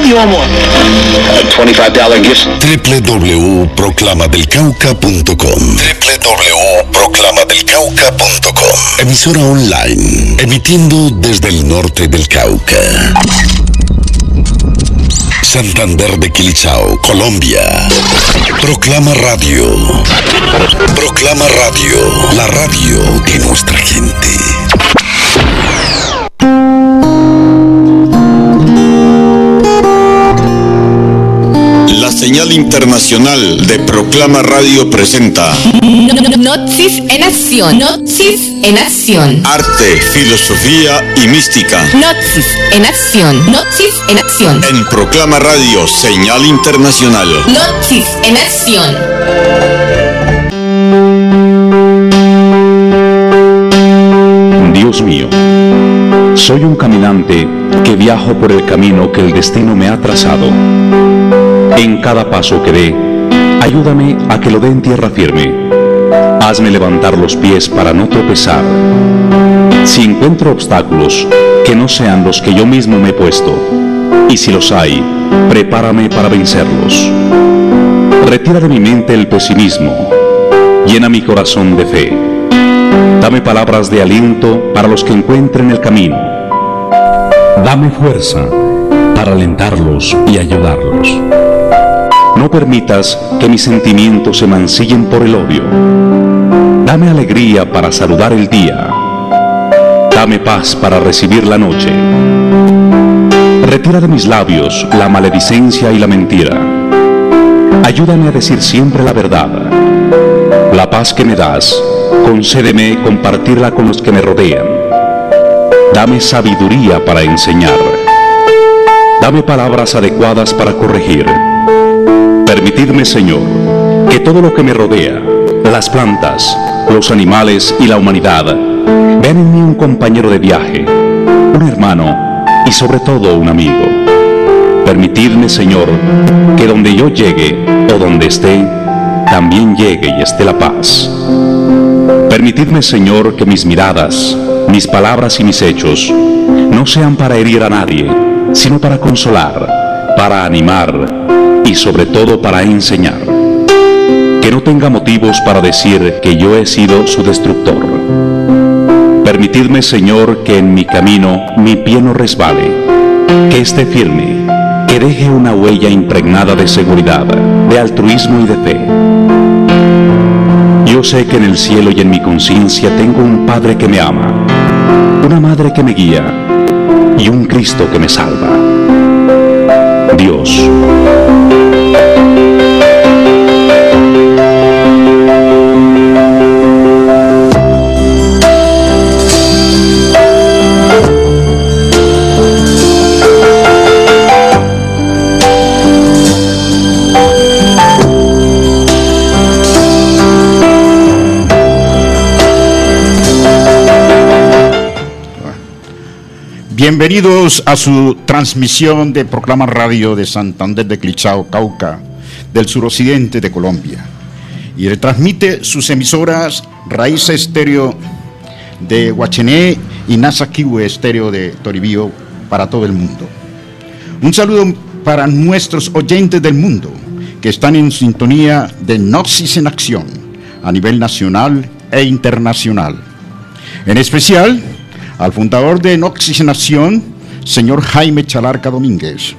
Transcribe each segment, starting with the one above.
do you want more? A $25 gift. www.proclamadelcauca.com www.proclamadelcauca.com Emisora online, emitiendo desde el norte del Cauca. Santander de Quilichao, Colombia. Proclama Radio. Proclama Radio, la radio de nuestra gente. La señal internacional de Proclama Radio presenta Gnosis en acción. Gnosis en acción. Arte, filosofía y mística. Gnosis en acción. Gnosis en acción. En Proclama Radio, señal internacional. Gnosis en acción. Dios mío, soy un caminante que viajo por el camino que el destino me ha trazado. En cada paso que dé, ayúdame a que lo dé en tierra firme. Hazme levantar los pies para no tropezar. Si encuentro obstáculos, que no sean los que yo mismo me he puesto. Y si los hay, prepárame para vencerlos. Retira de mi mente el pesimismo. Llena mi corazón de fe. Dame palabras de aliento para los que encuentren el camino. Dame fuerza para alentarlos y ayudarlos. No permitas que mis sentimientos se mancillen por el odio. Dame alegría para saludar el día. Dame paz para recibir la noche. Retira de mis labios la maledicencia y la mentira. Ayúdame a decir siempre la verdad. La paz que me das, concédeme compartirla con los que me rodean. Dame sabiduría para enseñar. Dame palabras adecuadas para corregir. Permitidme, Señor, que todo lo que me rodea, las plantas, los animales y la humanidad, vean en mí un compañero de viaje, un hermano y sobre todo un amigo. Permitidme, Señor, que donde yo llegue o donde esté, también llegue y esté la paz. Permitidme, Señor, que mis miradas, mis palabras y mis hechos no sean para herir a nadie, sino para consolar, para animar y sobre todo para enseñar. Que no tenga motivos para decir que yo he sido su destructor. Permitidme, Señor, que en mi camino mi pie no resbale, que esté firme, que deje una huella impregnada de seguridad, de altruismo y de fe. Yo sé que en el cielo y en mi conciencia tengo un Padre que me ama, una Madre que me guía y un Cristo que me salva. Dios. Bienvenidos a su transmisión de Proclama Radio de Santander de Quilichao, Cauca, del suroccidente de Colombia. Y retransmite sus emisoras Raíz Estéreo de Huachené y Nasaquiwe Estéreo de Toribío para todo el mundo. Un saludo para nuestros oyentes del mundo que están en sintonía de Gnosis en Acción a nivel nacional e internacional. En especial al fundador de Gnosis en Acción, señor Jaime Chalarca Domínguez,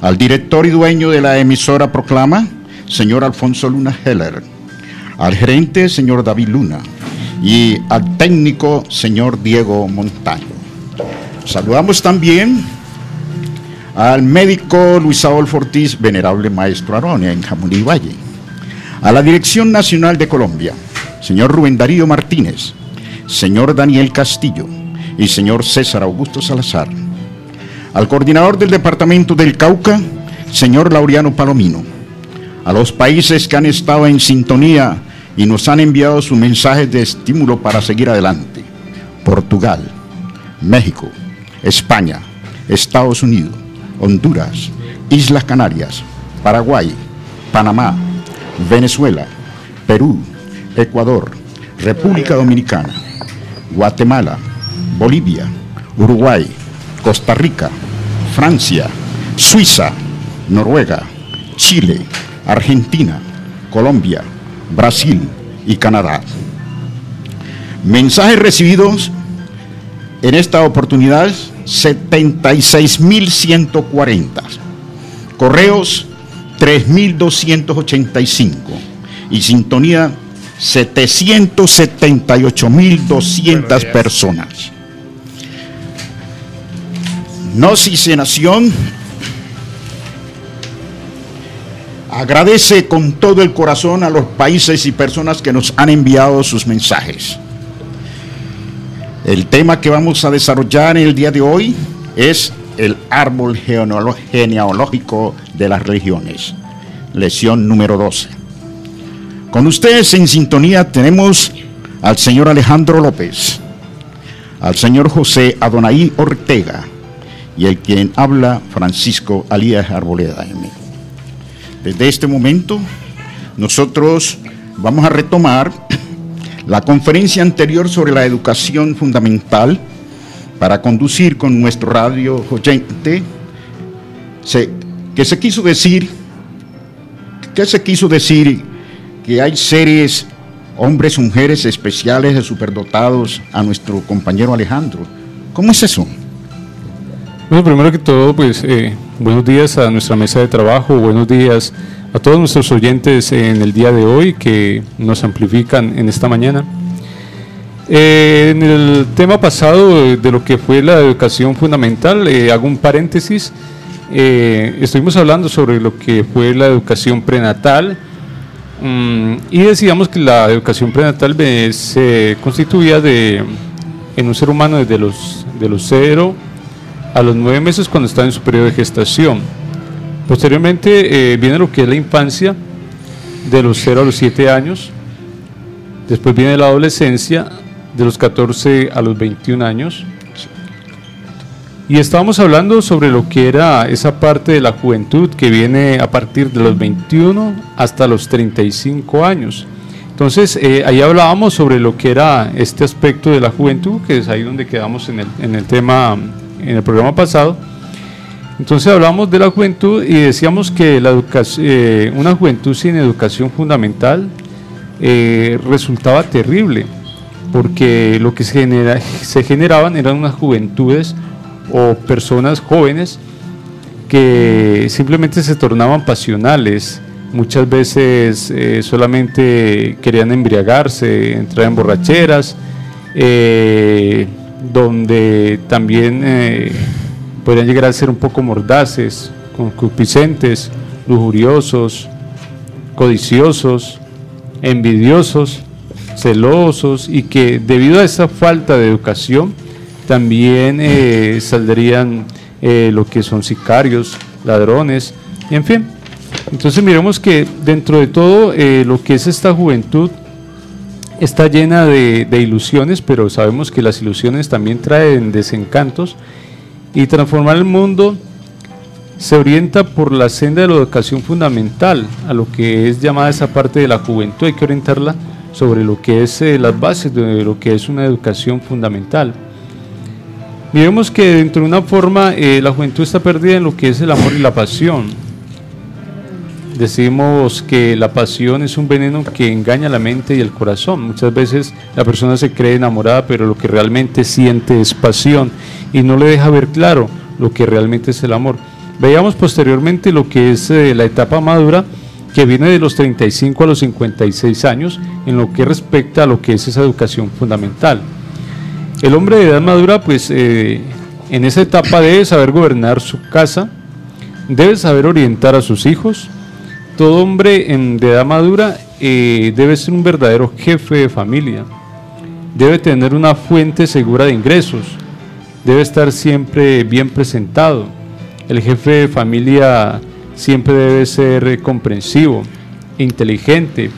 al director y dueño de la emisora Proclama, señor Alfonso Luna Heller, al gerente, señor David Luna, y al técnico, señor Diego Montaño. Saludamos también al médico Luis Adolfo Ortiz, venerable maestro Aronia, en Jamuní Valle, a la Dirección Nacional de Colombia, señor Rubén Darío Martínez, señor Daniel Castillo, y señor César Augusto Salazar, al coordinador del departamento del Cauca, señor Laureano Palomino, a los países que han estado en sintonía y nos han enviado sus mensajes de estímulo para seguir adelante: Portugal, México, España, Estados Unidos, Honduras, Islas Canarias, Paraguay, Panamá, Venezuela, Perú, Ecuador, República Dominicana, Guatemala, Bolivia, Uruguay, Costa Rica, Francia, Suiza, Noruega, Chile, Argentina, Colombia, Brasil y Canadá. Mensajes recibidos en esta oportunidad, 76.140. Correos, 3.285. Y sintonía, 778.200 personas. Gnosis en Acción agradece con todo el corazón a los países y personas que nos han enviado sus mensajes. El tema que vamos a desarrollar en el día de hoy es el árbol genealógico de las religiones, lección número 12. Con ustedes en sintonía tenemos al señor Alejandro López, al señor José Adonai Ortega y el quien habla, Francisco Alías Arboleda. Desde este momento nosotros vamos a retomar la conferencia anterior sobre la educación fundamental para conducir con nuestro radio oyente. ¿Qué se quiso decir que hay seres, hombres, mujeres especiales, superdotados a nuestro compañero Alejandro? ¿Cómo es eso? Bueno, primero que todo, pues buenos días a nuestra mesa de trabajo, buenos días a todos nuestros oyentes en el día de hoy que nos amplifican en esta mañana. En el tema pasado de lo que fue la educación fundamental, hago un paréntesis, estuvimos hablando sobre lo que fue la educación prenatal y decíamos que la educación prenatal se constituía en un ser humano desde los 0 a los 9 meses cuando está en su periodo de gestación. Posteriormente viene lo que es la infancia, de los 0 a los 7 años. Después viene la adolescencia, de los 14 a los 21 años. Y estábamos hablando sobre lo que era esa parte de la juventud que viene a partir de los 21 hasta los 35 años. Entonces, ahí hablábamos sobre lo que era este aspecto de la juventud, que es ahí donde quedamos en el tema, en el programa pasado. Entonces hablamos de la juventud y decíamos que una juventud sin educación fundamental resultaba terrible, porque lo que se generaban eran unas juventudes o personas jóvenes que simplemente se tornaban pasionales, muchas veces solamente querían embriagarse, entrar en borracheras, donde también podrían llegar a ser un poco mordaces, concupiscentes, lujuriosos, codiciosos, envidiosos, celosos, y que debido a esa falta de educación también saldrían lo que son sicarios, ladrones, y en fin. Entonces miremos que dentro de todo lo que es esta juventud está llena de ilusiones, pero sabemos que las ilusiones también traen desencantos, y transformar el mundo se orienta por la senda de la educación fundamental, a lo que es llamada esa parte de la juventud. Hay que orientarla sobre lo que es las bases de lo que es una educación fundamental. Miremos que dentro de una forma la juventud está perdida en lo que es el amor y la pasión. Decimos que la pasión es un veneno que engaña la mente y el corazón. Muchas veces la persona se cree enamorada, pero lo que realmente siente es pasión y no le deja ver claro lo que realmente es el amor. Veíamos posteriormente lo que es la etapa madura, que viene de los 35 a los 56 años, en lo que respecta a lo que es esa educación fundamental. El hombre de edad madura, pues en esa etapa debe saber gobernar su casa, debe saber orientar a sus hijos. Todo hombre de edad madura debe ser un verdadero jefe de familia, debe tener una fuente segura de ingresos, debe estar siempre bien presentado. El jefe de familia siempre debe ser comprensivo, inteligente.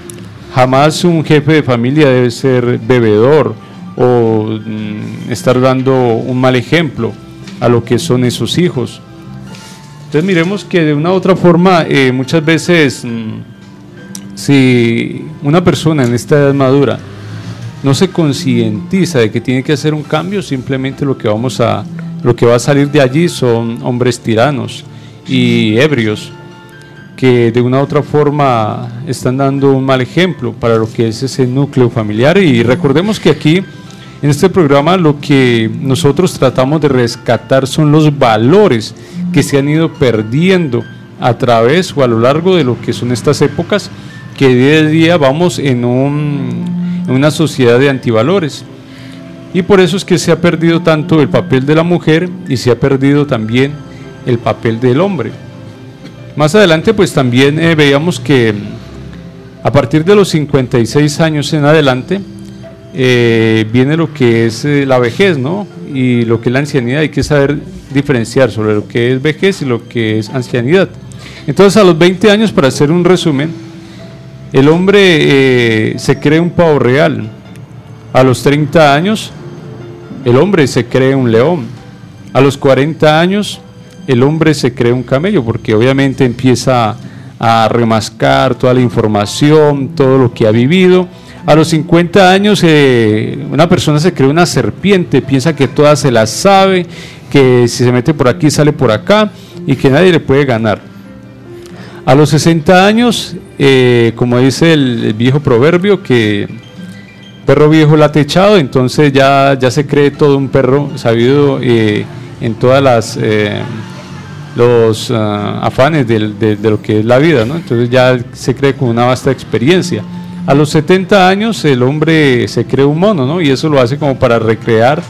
Jamás un jefe de familia debe ser bebedor o estar dando un mal ejemplo a lo que son esos hijos. Entonces miremos que de una u otra forma muchas veces si una persona en esta edad madura no se concientiza de que tiene que hacer un cambio, simplemente lo que va a salir de allí son hombres tiranos y ebrios, que de una u otra forma están dando un mal ejemplo para lo que es ese núcleo familiar. Y recordemos que aquí en este programa lo que nosotros tratamos de rescatar son los valores que se han ido perdiendo a través o a lo largo de lo que son estas épocas, que día a día vamos en una sociedad de antivalores. Y por eso es que se ha perdido tanto el papel de la mujer y se ha perdido también el papel del hombre. Más adelante pues también veíamos que a partir de los 56 años en adelante viene lo que es la vejez, ¿no? Y lo que es la ancianidad. Hay que saber diferenciar sobre lo que es vejez y lo que es ancianidad. Entonces a los 20 años, para hacer un resumen, el hombre se cree un pavo real. A los 30 años el hombre se cree un león. A los 40 años el hombre se cree un camello, porque obviamente empieza a remascar toda la información, todo lo que ha vivido. A los 50 años una persona se cree una serpiente, piensa que todas se las sabe, que si se mete por aquí sale por acá y que nadie le puede ganar. A los 60 años, como dice el viejo proverbio, que perro viejo late echado, entonces ya se cree todo un perro sabido en todas los afanes de lo que es la vida, ¿no? Entonces ya se cree con una vasta experiencia. A los 70 años el hombre se cree un mono, ¿no? Y eso lo hace como para recrear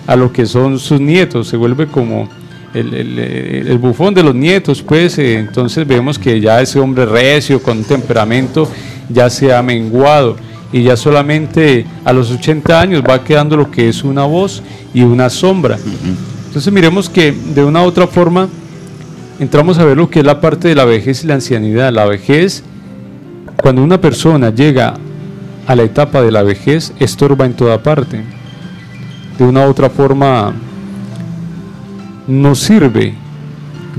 a lo que son sus nietos, se vuelve como el bufón de los nietos, pues. Entonces vemos que ya ese hombre recio, con temperamento, ya se ha menguado, y ya solamente a los 80 años va quedando lo que es una voz y una sombra. Entonces miremos que de una u otra forma entramos a ver lo que es la parte de la vejez y la ancianidad. La vejez, cuando una persona llega a la etapa de la vejez, estorba en toda parte. De una u otra forma no sirve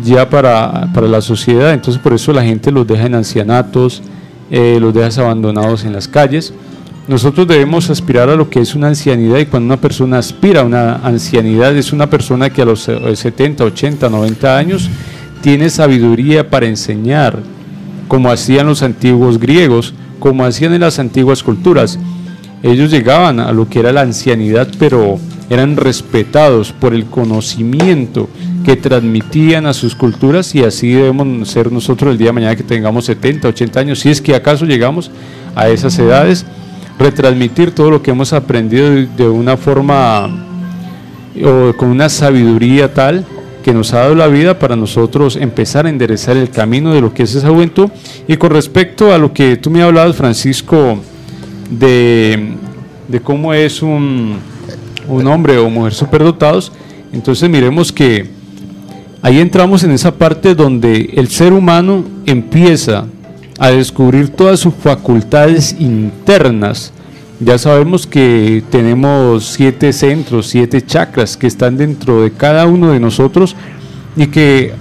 ya para la sociedad. Entonces por eso la gente los deja en ancianatos, los deja abandonados en las calles. Nosotros debemos aspirar a lo que es una ancianidad, y cuando una persona aspira a una ancianidad, es una persona que a los 70, 80, 90 años tiene sabiduría para enseñar, como hacían los antiguos griegos, como hacían en las antiguas culturas. Ellos llegaban a lo que era la ancianidad, pero eran respetados por el conocimiento que transmitían a sus culturas, y así debemos ser nosotros el día de mañana que tengamos 70, 80 años, si es que acaso llegamos a esas edades, retransmitir todo lo que hemos aprendido de una forma o con una sabiduría tal que nos ha dado la vida para nosotros empezar a enderezar el camino de lo que es esa juventud. Y con respecto a lo que tú me hablabas, Francisco, de cómo es un hombre o mujer superdotados, entonces miremos que ahí entramos en esa parte donde el ser humano empieza a descubrir todas sus facultades internas. Ya sabemos que tenemos 7 centros, 7 chakras que están dentro de cada uno de nosotros y que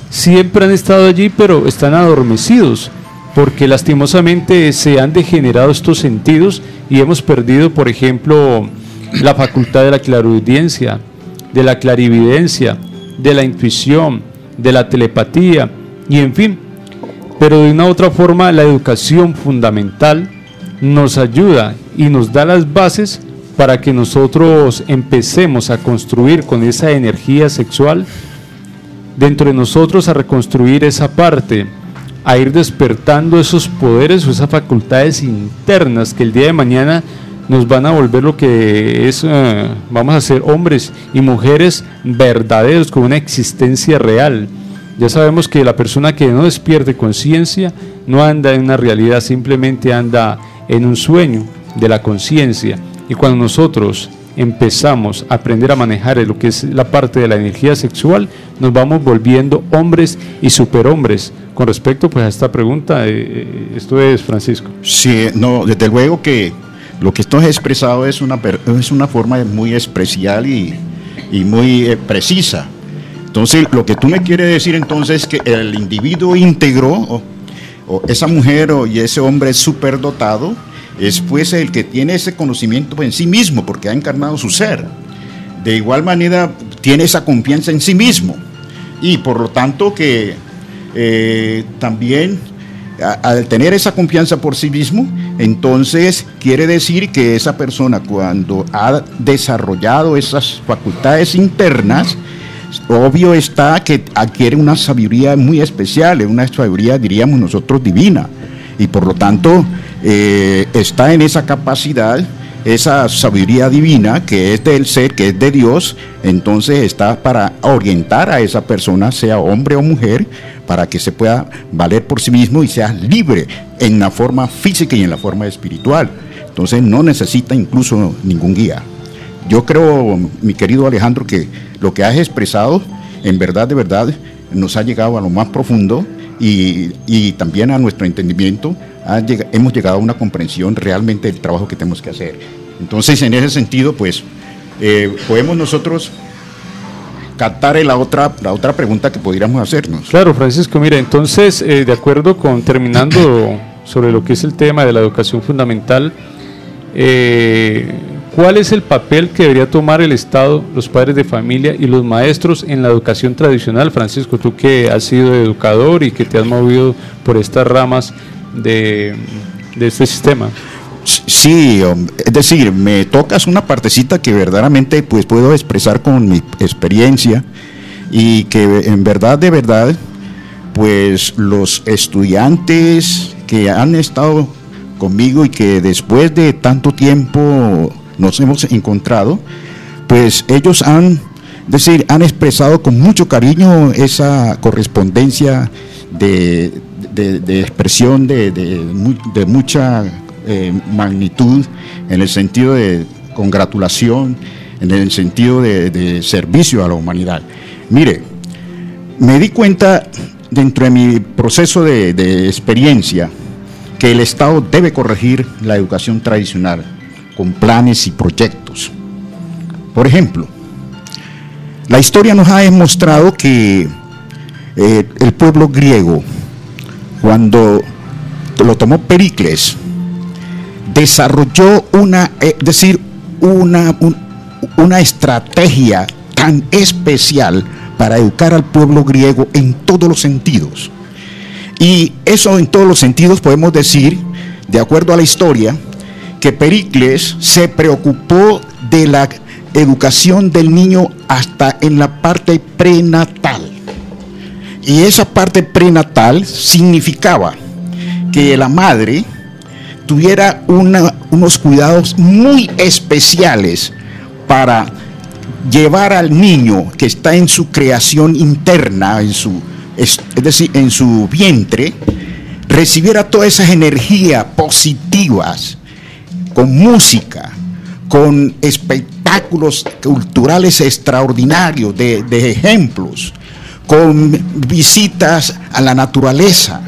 siempre han estado allí, pero están adormecidos, porque lastimosamente se han degenerado estos sentidos y hemos perdido, por ejemplo, la facultad de la clariaudiencia, de la clarividencia, de la intuición, de la telepatía, y en fin. Pero de una u otra forma la educación fundamental nos ayuda y nos da las bases para que nosotros empecemos a construir con esa energía sexual dentro de nosotros, a reconstruir esa parte, a ir despertando esos poderes o esas facultades internas que el día de mañana nos van a volver lo que es, vamos a ser hombres y mujeres verdaderos con una existencia real. Ya sabemos que la persona que no despierte conciencia no anda en una realidad, simplemente anda en un sueño de la conciencia. Y cuando nosotros empezamos a aprender a manejar lo que es la parte de la energía sexual, nos vamos volviendo hombres y superhombres. Con respecto pues a esta pregunta, esto es, Francisco. Sí, no, desde luego que lo que esto es expresado es una forma muy especial y muy precisa. Entonces, lo que tú me quieres decir entonces es que el individuo íntegro, o esa mujer y ese hombre superdotado, es pues el que tiene ese conocimiento en sí mismo, porque ha encarnado su ser. De igual manera, tiene esa confianza en sí mismo. Y por lo tanto que también al tener esa confianza por sí mismo, entonces quiere decir que esa persona, cuando ha desarrollado esas facultades internas, obvio está que adquiere una sabiduría muy especial, una sabiduría, diríamos nosotros, divina, y por lo tanto está en esa capacidad, esa sabiduría divina que es del ser, que es de Dios. Entonces está para orientar a esa persona, sea hombre o mujer, para que se pueda valer por sí mismo y sea libre en la forma física y en la forma espiritual. Entonces no necesita incluso ningún guía. Yo creo, mi querido Alejandro, que lo que has expresado, en verdad, de verdad, nos ha llegado a lo más profundo y también a nuestro entendimiento. Hemos llegado a una comprensión realmente del trabajo que tenemos que hacer. Entonces, en ese sentido, pues, podemos nosotros captar la otra pregunta que podríamos hacernos. Claro, Francisco, mira, entonces, de acuerdo con, terminando sobre lo que es el tema de la educación fundamental, ¿cuál es el papel que debería tomar el Estado, los padres de familia y los maestros en la educación tradicional? Francisco, tú que has sido educador y que te has movido por estas ramas de este sistema. Sí, es decir, me tocas una partecita que verdaderamente pues puedo expresar con mi experiencia, y que en verdad, de verdad, pues los estudiantes que han estado conmigo y que después de tanto tiempo nos hemos encontrado, pues ellos han expresado con mucho cariño esa correspondencia de expresión de mucha magnitud, en el sentido de congratulación, en el sentido de servicio a la humanidad. Mire, me di cuenta dentro de mi proceso de experiencia que el Estado debe corregir la educación tradicional con planes y proyectos. Por ejemplo, la historia nos ha demostrado que el pueblo griego, cuando lo tomó Pericles, desarrolló una estrategia tan especial para educar al pueblo griego en todos los sentidos. Y eso, en todos los sentidos, podemos decir, de acuerdo a la historia, que Pericles se preocupó de la educación del niño hasta en la parte prenatal. Y esa parte prenatal significaba que la madre tuviera unos cuidados muy especiales para llevar al niño que está en su creación interna, es decir, en su vientre, recibiera todas esas energías positivas, con música, con espectáculos culturales extraordinarios, de ejemplos, con visitas a la naturaleza,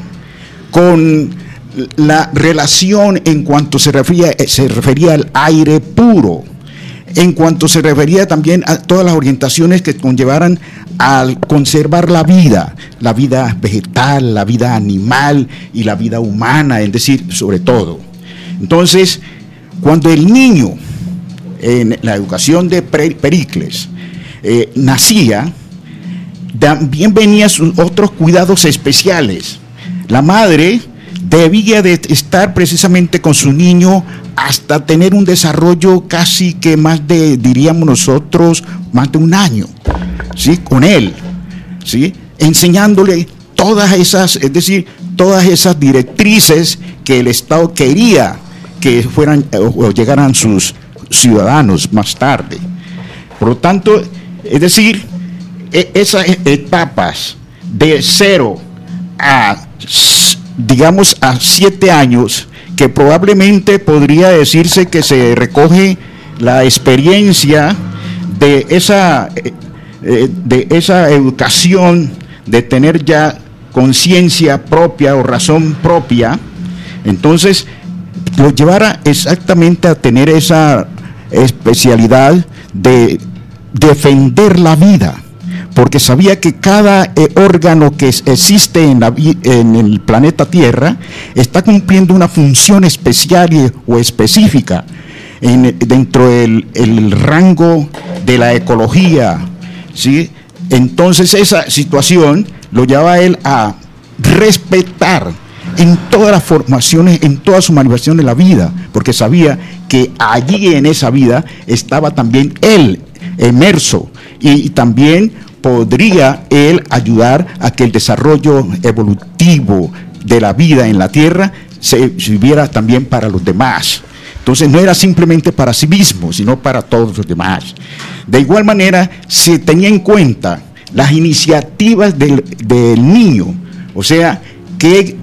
con la relación en cuanto se refería al aire puro, en cuanto se refería también a todas las orientaciones que conllevaran al conservar la vida vegetal, la vida animal y la vida humana, es decir, sobre todo. Entonces, cuando el niño, en la educación de Pericles, nacía, también venían sus otros cuidados especiales. La madre debía de estar precisamente con su niño hasta tener un desarrollo casi que más de, diríamos nosotros, más de un año, ¿sí? Con él, ¿sí? Enseñándole todas esas, es decir, todas esas directrices que el Estado quería que fueran o llegaran sus ciudadanos más tarde. Por lo tanto, es decir, esas etapas de 0 a, digamos, a 7 años, que probablemente podría decirse que se recoge la experiencia de esa educación, de tener ya conciencia propia o razón propia. Entonces lo llevara exactamente a tener esa especialidad de defender la vida, porque sabía que cada órgano que existe en el planeta Tierra está cumpliendo una función especial o específica dentro del rango de la ecología, ¿sí? Entonces esa situación lo llevaba a él a respetar en todas las formaciones, en todas sus manifestaciones de la vida, porque sabía que allí en esa vida estaba también él inmerso, y también podría él ayudar a que el desarrollo evolutivo de la vida en la tierra se sirviera también para los demás. Entonces no era simplemente para sí mismo, sino para todos los demás. De igual manera se tenía en cuenta las iniciativas del niño, o sea, qué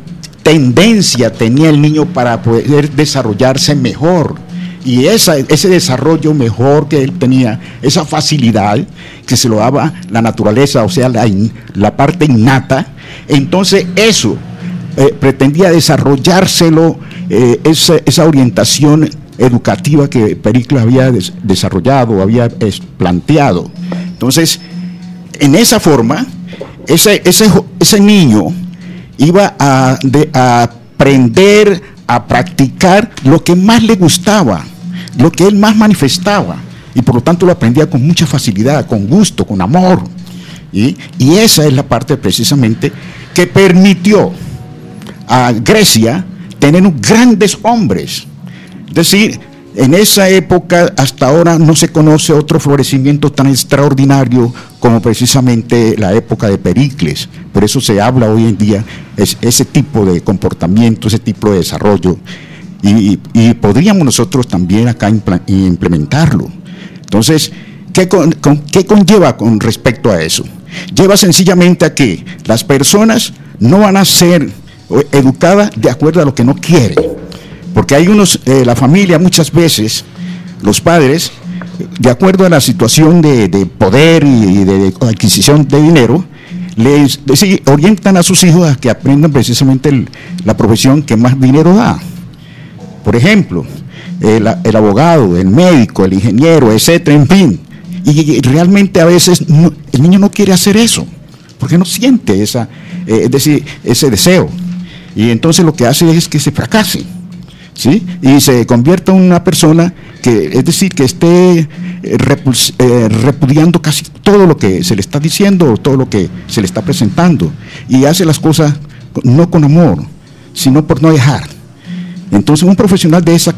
tendencia tenía el niño para poder desarrollarse mejor. Y ese desarrollo mejor que él tenía, esa facilidad que se lo daba la naturaleza, o sea, la parte innata, entonces eso pretendía desarrollárselo, esa orientación educativa que Pericles había desarrollado, había planteado. Entonces, en esa forma, ese niño iba a aprender a practicar lo que más le gustaba, lo que él más manifestaba, y por lo tanto lo aprendía con mucha facilidad, con gusto, con amor. Y esa es la parte precisamente que permitió a Grecia tener grandes hombres. Es decir, en esa época hasta ahora no se conoce otro florecimiento tan extraordinario como precisamente la época de Pericles. Por eso se habla hoy en día ese tipo de comportamiento, ese tipo de desarrollo, y podríamos nosotros también acá implementarlo. Entonces, ¿qué conlleva con respecto a eso? Lleva sencillamente a que las personas no van a ser educadas de acuerdo a lo que no quieren, porque hay la familia muchas veces, los padres, de acuerdo a la situación de poder y de adquisición de dinero, les orientan a sus hijos a que aprendan precisamente la profesión que más dinero da. Por ejemplo, el abogado, el médico, el ingeniero, etcétera, en fin. Y realmente a veces el niño no quiere hacer eso, porque no siente ese deseo. Y entonces lo que hace es que se fracase, ¿sí? Y se convierta en una persona que esté repudiando casi todo lo que se le está diciendo o todo lo que se le está presentando, y hace las cosas no con amor, sino por no dejar. Entonces un profesional de esa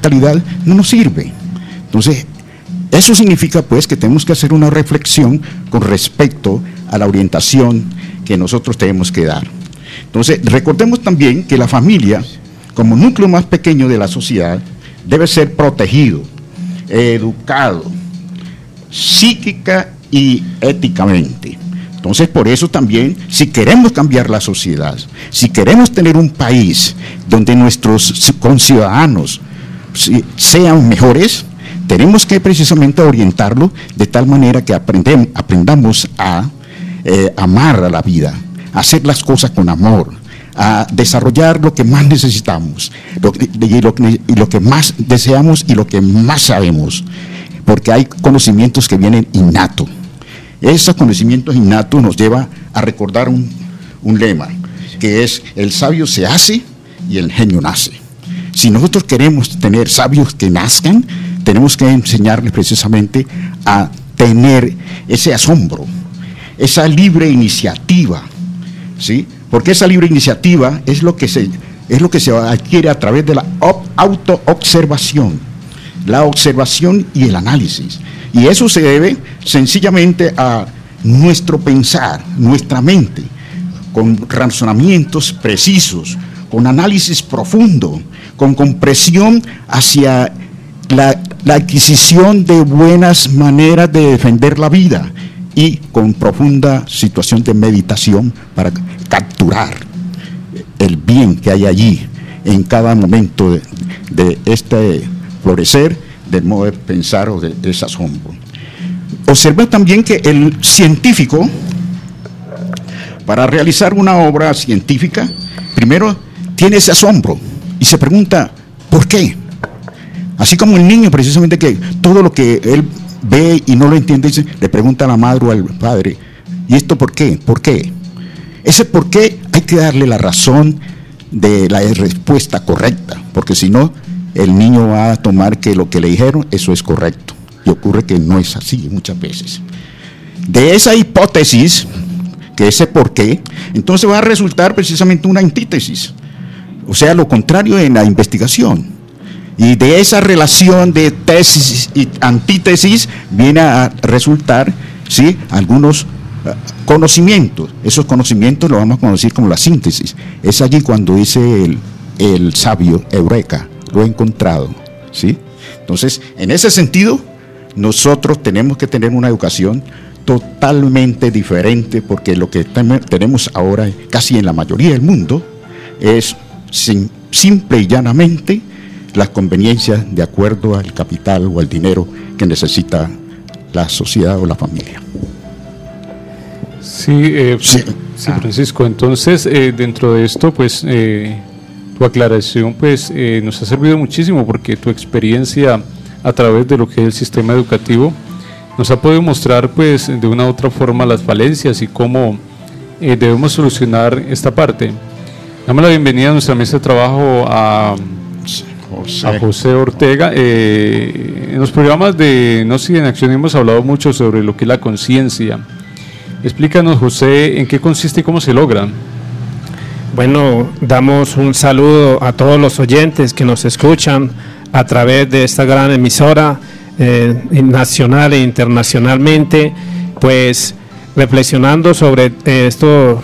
calidad no nos sirve. Entonces eso significa pues que tenemos que hacer una reflexión con respecto a la orientación que nosotros tenemos que dar. Entonces recordemos también que la familia, como núcleo más pequeño de la sociedad, debe ser protegido, educado, psíquica y éticamente. Entonces, por eso también, si queremos cambiar la sociedad, si queremos tener un país donde nuestros conciudadanos sean mejores, tenemos que precisamente orientarlo de tal manera que aprendamos a amar a la vida, a hacer las cosas con amor, a desarrollar lo que más necesitamos, y lo que más deseamos y lo que más sabemos, porque hay conocimientos que vienen innatos. Esos conocimientos innatos nos lleva a recordar un lema, que es: el sabio se hace y el genio nace. Si nosotros queremos tener sabios que nazcan, tenemos que enseñarles precisamente a tener ese asombro, esa libre iniciativa, ¿sí? Porque esa libre iniciativa es lo que se adquiere a través de la autoobservación, la observación y el análisis. Y eso se debe sencillamente a nuestro pensar, nuestra mente, con razonamientos precisos, con análisis profundo, con comprensión hacia la adquisición de buenas maneras de defender la vida, y con profunda situación de meditación para capturar el bien que hay allí en cada momento de este florecer del modo de pensar o de ese asombro. Observa también que el científico, para realizar una obra científica, primero tiene ese asombro y se pregunta ¿por qué? Así como el niño, precisamente, que todo lo que él ve y no lo entiende, le pregunta a la madre o al padre: ¿y esto por qué? ¿Por qué? Ese por qué hay que darle la razón de la respuesta correcta, porque si no, el niño va a tomar que lo que le dijeron, eso es correcto. Y ocurre que no es así muchas veces. de esa hipótesis, que ese por qué, entonces va a resultar precisamente una antítesis, o sea, lo contrario en la investigación. Y de esa relación de tesis y antítesis viene a resultar, ¿sí?, algunos conocimientos. Esos conocimientos los vamos a conocer como la síntesis. Es allí cuando dice el sabio, Eureka, lo he encontrado, ¿sí? Entonces, en ese sentido, nosotros tenemos que tener una educación totalmente diferente, porque lo que tenemos ahora casi en la mayoría del mundo es simple y llanamente las conveniencias de acuerdo al capital o al dinero que necesita la sociedad o la familia. Sí, Francisco, entonces dentro de esto, pues tu aclaración pues nos ha servido muchísimo, porque tu experiencia a través de lo que es el sistema educativo nos ha podido mostrar pues de una u otra forma las falencias y cómo debemos solucionar esta parte. Damos la bienvenida a nuestra mesa de trabajo a José Ortega. En los programas de No Sigue en Acción hemos hablado mucho sobre lo que es la conciencia. Explícanos, José, en qué consiste y cómo se logra. Bueno, damos un saludo a todos los oyentes que nos escuchan a través de esta gran emisora nacional e internacionalmente, pues reflexionando sobre estos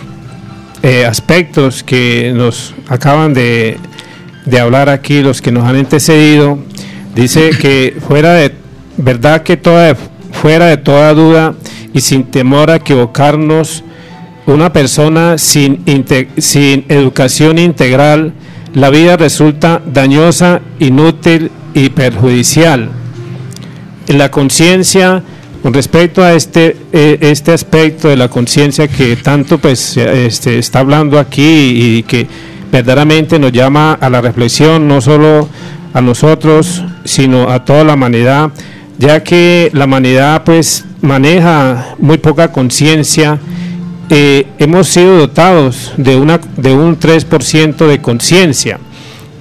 aspectos que nos acaban de hablar aquí los que nos han antecedido. Dice que fuera de toda duda y sin temor a equivocarnos, una persona sin educación integral, la vida resulta dañosa, inútil y perjudicial. La conciencia, con respecto a este aspecto de la conciencia que tanto pues está hablando aquí y que verdaderamente nos llama a la reflexión, no solo a nosotros, sino a toda la humanidad, ya que la humanidad pues maneja muy poca conciencia. Hemos sido dotados de un 3% de conciencia,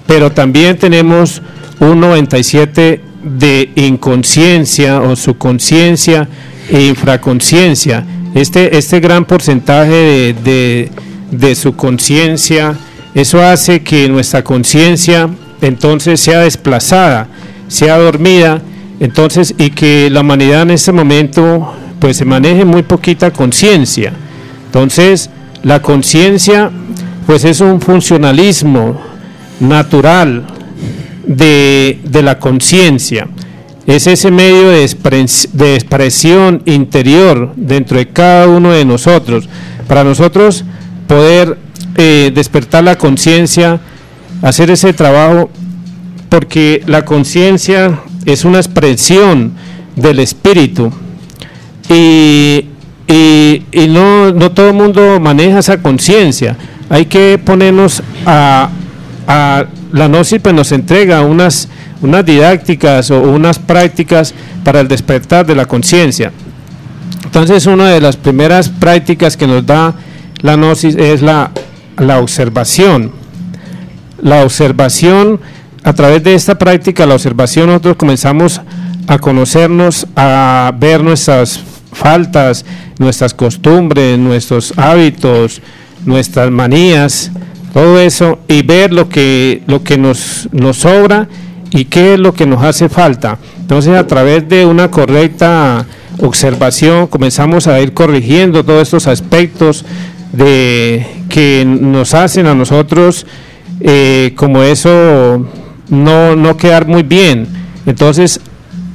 pero también tenemos un 97% de inconsciencia o subconsciencia e infraconsciencia. Este gran porcentaje de subconsciencia, eso hace que nuestra conciencia entonces sea desplazada, sea dormida, entonces, y que la humanidad en este momento pues se maneje muy poquita conciencia. Entonces, la conciencia pues es un funcionalismo natural de la conciencia. Es ese medio de expresión interior dentro de cada uno de nosotros, para nosotros poder despertar la conciencia, hacer ese trabajo, porque la conciencia es una expresión del espíritu y no todo el mundo maneja esa conciencia. Hay que ponernos a la Gnosis, pues nos entrega unas didácticas o unas prácticas para el despertar de la conciencia. Entonces, una de las primeras prácticas que nos da la Gnosis es la observación. La observación, a través de esta práctica, la observación, nosotros comenzamos a conocernos, a ver nuestras faltas, nuestras costumbres, nuestros hábitos, nuestras manías, todo eso, y ver lo que nos sobra y qué es lo que nos hace falta. Entonces, a través de una correcta observación comenzamos a ir corrigiendo todos estos aspectos que nos hacen a nosotros como eso no quedar muy bien. Entonces,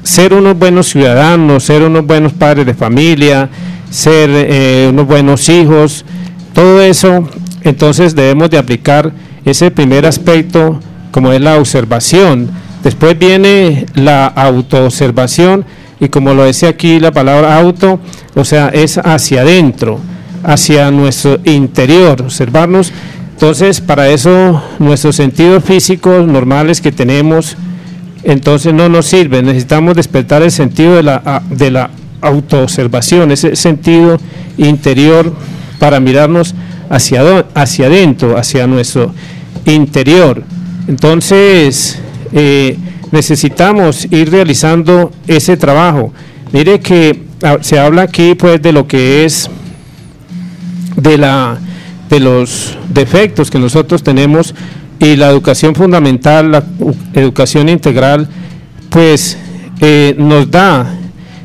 ser unos buenos ciudadanos, ser unos buenos padres de familia, ser unos buenos hijos, todo eso, entonces debemos de aplicar ese primer aspecto, como es la observación. Después viene la autoobservación, y como lo decía aquí la palabra auto, o sea, es hacia adentro, hacia nuestro interior, observarnos. Entonces, para eso nuestros sentidos físicos normales que tenemos, entonces no nos sirven. Necesitamos despertar el sentido de la autoobservación, ese sentido interior, para mirarnos hacia adentro, hacia nuestro interior. Entonces, necesitamos ir realizando ese trabajo. Mire que se habla aquí pues de lo que es de los defectos que nosotros tenemos, y la educación fundamental, la educación integral, pues nos da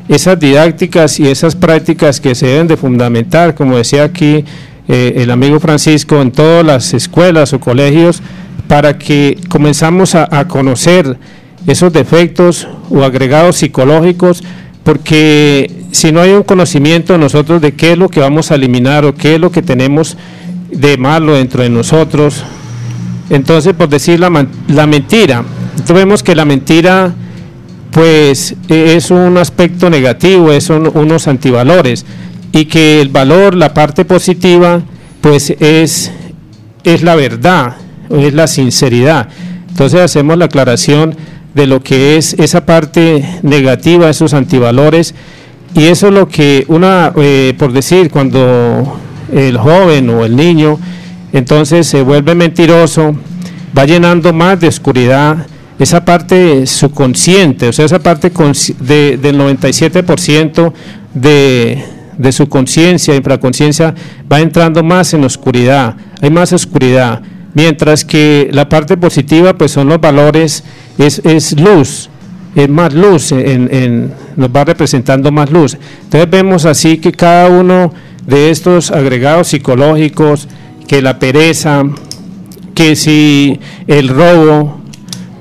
esas didácticas y esas prácticas que se deben de fundamentar, como decía aquí el amigo Francisco, en todas las escuelas o colegios, para que comenzamos a conocer esos defectos o agregados psicológicos, porque si no hay un conocimiento nosotros de qué es lo que vamos a eliminar o qué es lo que tenemos de malo dentro de nosotros, entonces, por decir la mentira, entonces vemos que la mentira pues es un aspecto negativo, son unos antivalores, y que el valor, la parte positiva, pues es la verdad, es la sinceridad. Entonces hacemos la aclaración de lo que es esa parte negativa, esos antivalores, y eso es lo que por decir, cuando el joven o el niño entonces se vuelve mentiroso, va llenando más de oscuridad esa parte subconsciente, o sea, esa parte del 97% de su conciencia, infraconsciencia, va entrando más en oscuridad, hay más oscuridad, mientras que la parte positiva pues son los valores, es luz, es más luz, nos va representando más luz. Entonces vemos así que cada uno de estos agregados psicológicos, que la pereza, que si el robo,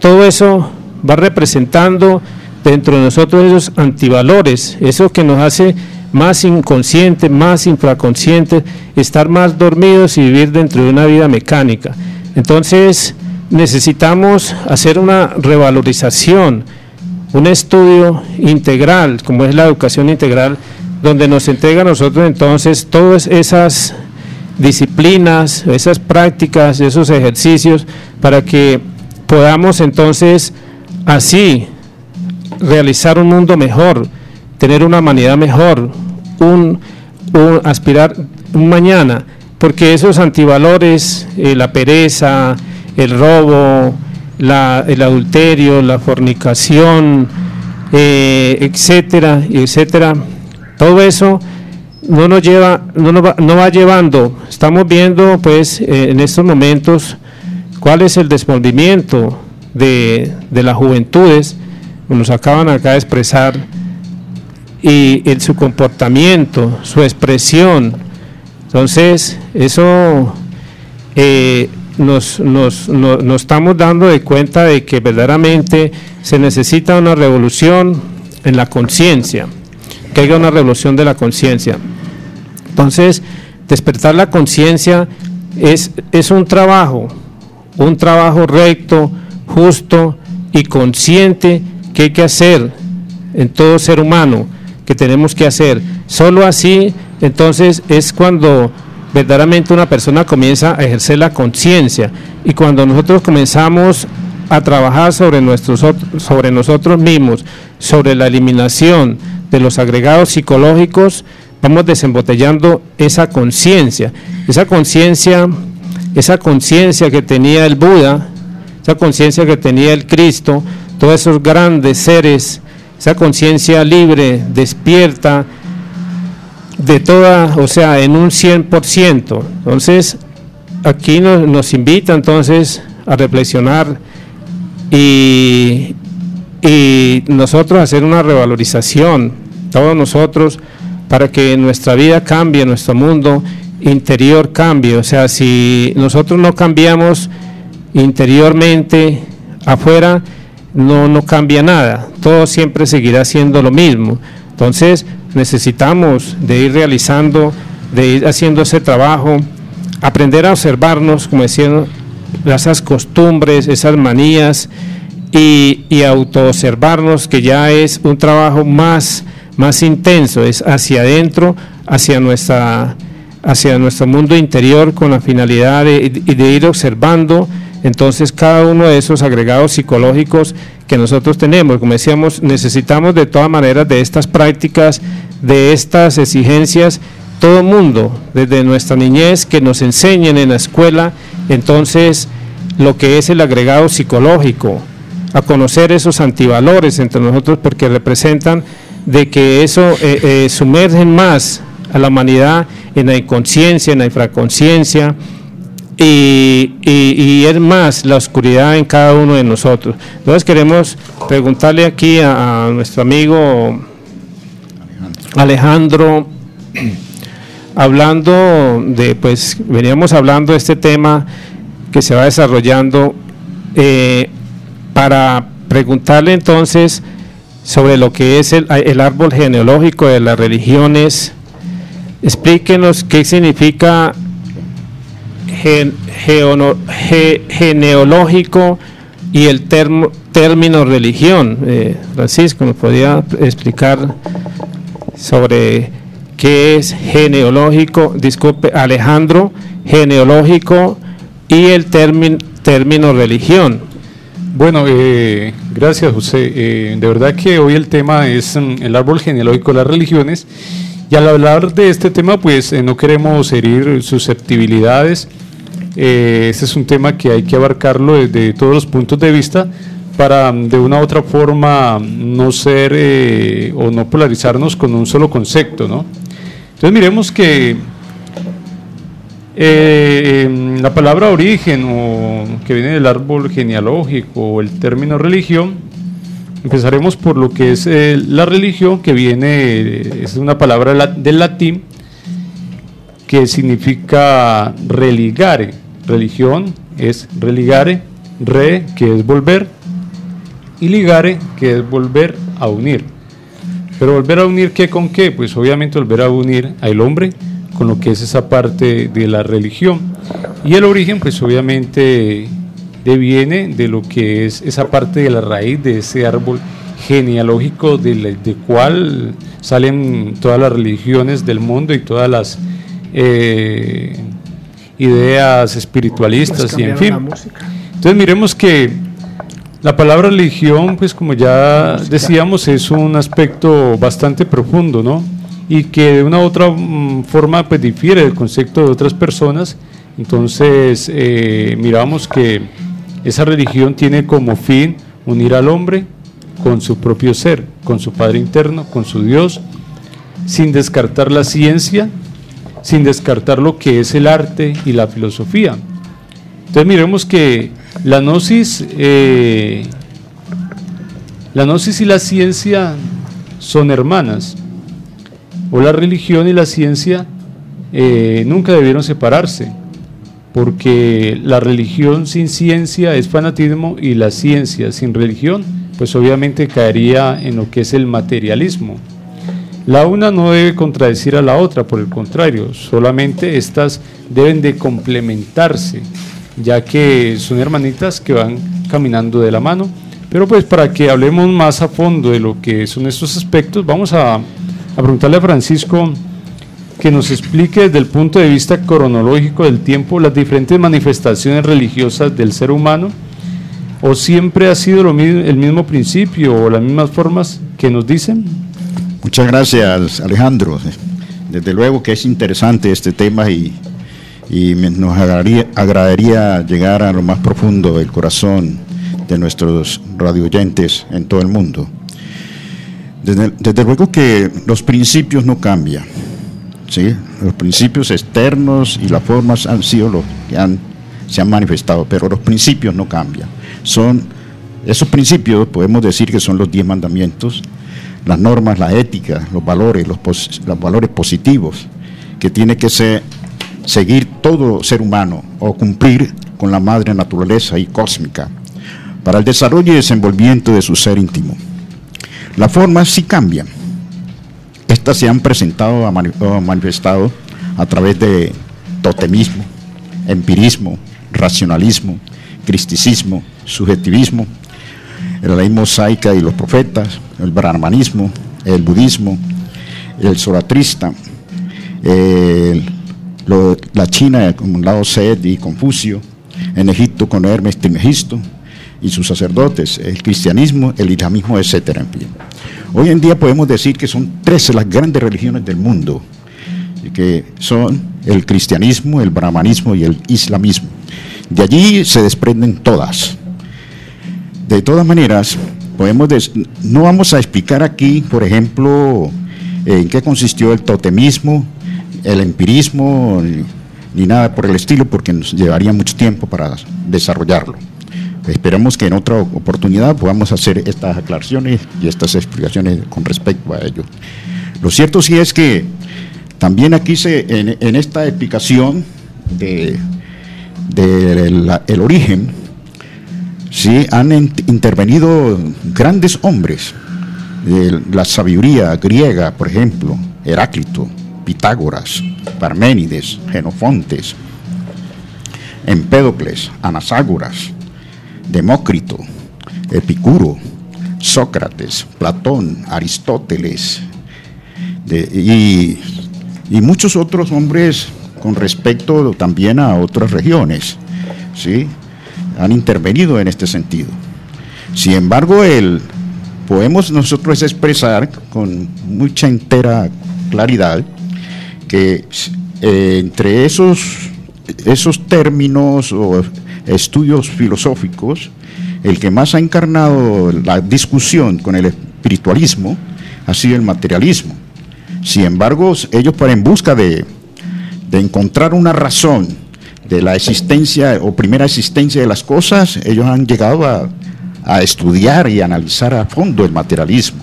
todo eso va representando dentro de nosotros esos antivalores, eso que nos hace más inconscientes, más infraconscientes, estar más dormidos y vivir dentro de una vida mecánica. Entonces necesitamos hacer una revalorización, un estudio integral, como es la educación integral, donde nos entrega a nosotros entonces todas esas disciplinas, esas prácticas, esos ejercicios, para que podamos entonces así realizar un mundo mejor, tener una humanidad mejor, aspirar un mañana, porque esos antivalores, la pereza, el robo, el adulterio, la fornicación, etcétera, etcétera, todo eso no va llevando. Estamos viendo pues en estos momentos cuál es el desvolvimiento de las juventudes, nos acaban acá de expresar, y en su comportamiento, su expresión. Entonces eso nos estamos dando de cuenta de que verdaderamente se necesita una revolución en la conciencia, que haya una revolución de la conciencia. Entonces, despertar la conciencia es un trabajo recto, justo y consciente que hay que hacer en todo ser humano, que tenemos que hacer. Solo así, entonces, es cuando verdaderamente una persona comienza a ejercer la conciencia, y cuando nosotros comenzamos a trabajar sobre nosotros mismos, sobre la eliminación de los agregados psicológicos, vamos desembotellando esa conciencia que tenía el Buda, esa conciencia que tenía el Cristo, todos esos grandes seres, esa conciencia libre, despierta, de toda, o sea, en un 100%. Entonces, aquí nos invita entonces a reflexionar y nosotros hacer una revalorización, todos nosotros, para que nuestra vida cambie, nuestro mundo interior cambie. O sea, si nosotros no cambiamos interiormente, afuera no cambia nada, todo siempre seguirá siendo lo mismo. Entonces necesitamos de ir realizando, de ir haciendo ese trabajo, aprender a observarnos, como decían, esas costumbres, esas manías, y autoobservarnos, que ya es un trabajo más intenso, es hacia adentro, hacia nuestro mundo interior, con la finalidad de ir observando entonces cada uno de esos agregados psicológicos que nosotros tenemos. Como decíamos, necesitamos de todas maneras de estas prácticas, de estas exigencias, todo mundo, desde nuestra niñez, que nos enseñen en la escuela, entonces, lo que es el agregado psicológico, a conocer esos antivalores entre nosotros, porque representan de que eso sumergen más a la humanidad en la inconsciencia, en la infraconsciencia, y es más la oscuridad en cada uno de nosotros. Entonces queremos preguntarle aquí a nuestro amigo Alejandro, hablando de, pues veníamos hablando de este tema que se va desarrollando, para preguntarle entonces sobre lo que es el árbol genealógico de las religiones. Explíquenos qué significa genealógico y el término religión. Francisco, ¿nos podría explicar sobre qué es genealógico? Disculpe, Alejandro, genealógico y el término religión. Bueno, gracias, José. De verdad que hoy el tema es el árbol genealógico de las religiones, y al hablar de este tema pues no queremos herir susceptibilidades. Este es un tema que hay que abarcarlo desde todos los puntos de vista para de una u otra forma no ser o no polarizarnos con un solo concepto, ¿no? Entonces miremos que la palabra origen, o que viene del árbol genealógico, o el término religión, empezaremos por lo que es la religión, que viene, es una palabra del latín que significa religare. Religión es religare, que es volver, y ligare, que es volver a unir. Pero volver a unir, ¿qué con qué? Pues obviamente volver a unir al hombre con lo que es esa parte de la religión. Y el origen, pues obviamente deviene de lo que es esa parte de la raíz de ese árbol genealógico de cual salen todas las religiones del mundo y todas las ideas espiritualistas, y en fin. Entonces miremos que la palabra religión, pues como ya decíamos, es un aspecto bastante profundo, ¿no? Y que de una u otra forma pues difiere del concepto de otras personas. Entonces miramos que esa religión tiene como fin unir al hombre con su propio ser, con su Padre interno, con su Dios, sin descartar la ciencia, sin descartar lo que es el arte y la filosofía. Entonces miremos que la gnosis y la ciencia son hermanas, o la religión y la ciencia nunca debieron separarse, porque la religión sin ciencia es fanatismo, y la ciencia sin religión pues obviamente caería en lo que es el materialismo. La una no debe contradecir a la otra, por el contrario, solamente estas deben de complementarse, ya que son hermanitas que van caminando de la mano. Pero pues para que hablemos más a fondo de lo que son estos aspectos, vamos a preguntarle a Francisco que nos explique desde el punto de vista cronológico del tiempo las diferentes manifestaciones religiosas del ser humano, o siempre ha sido el mismo principio o las mismas formas que nos dicen. Muchas gracias, Alejandro. Desde luego que es interesante este tema, y nos agradaría llegar a lo más profundo del corazón de nuestros radioyentes en todo el mundo. Desde luego que los principios no cambian, ¿sí? Los principios externos y las formas han sido los que se han manifestado, pero los principios no cambian. Esos principios podemos decir que son los 10 mandamientos, las normas, la ética, los valores positivos que tiene que seguir todo ser humano, o cumplir con la madre naturaleza y cósmica para el desarrollo y desenvolvimiento de su ser íntimo. Las formas sí cambian. Estas se han presentado o manifestado a través de totemismo, empirismo, racionalismo, cristicismo, subjetivismo, la ley mosaica y los profetas, el brahmanismo, el budismo, el zoroastrista, la China con Lao Tse y Confucio, en Egipto con Hermes Trismegisto y sus sacerdotes, el cristianismo, el islamismo, etcétera. En fin. Hoy en día podemos decir que son 13 las grandes religiones del mundo, que son el cristianismo, el brahmanismo y el islamismo. De allí se desprenden todas. De todas maneras, no vamos a explicar aquí, por ejemplo, en qué consistió el totemismo, el empirismo, ni nada por el estilo, porque nos llevaría mucho tiempo para desarrollarlo. Esperamos que en otra oportunidad podamos hacer estas aclaraciones y estas explicaciones con respecto a ello. Lo cierto sí es que también aquí en esta explicación del origen, sí, han intervenido grandes hombres de la sabiduría griega, por ejemplo, Heráclito, Pitágoras, Parménides, Jenofontes, Empédocles, Anaxágoras, Demócrito, Epicuro, Sócrates, Platón, Aristóteles, y muchos otros hombres con respecto también a otras regiones, ¿sí? Han intervenido en este sentido. Sin embargo, podemos nosotros expresar con mucha entera claridad que entre esos términos o estudios filosóficos, el que más ha encarnado la discusión con el espiritualismo ha sido el materialismo. Sin embargo, ellos en busca de encontrar una razón de la existencia o primera existencia de las cosas, ellos han llegado a estudiar y analizar a fondo el materialismo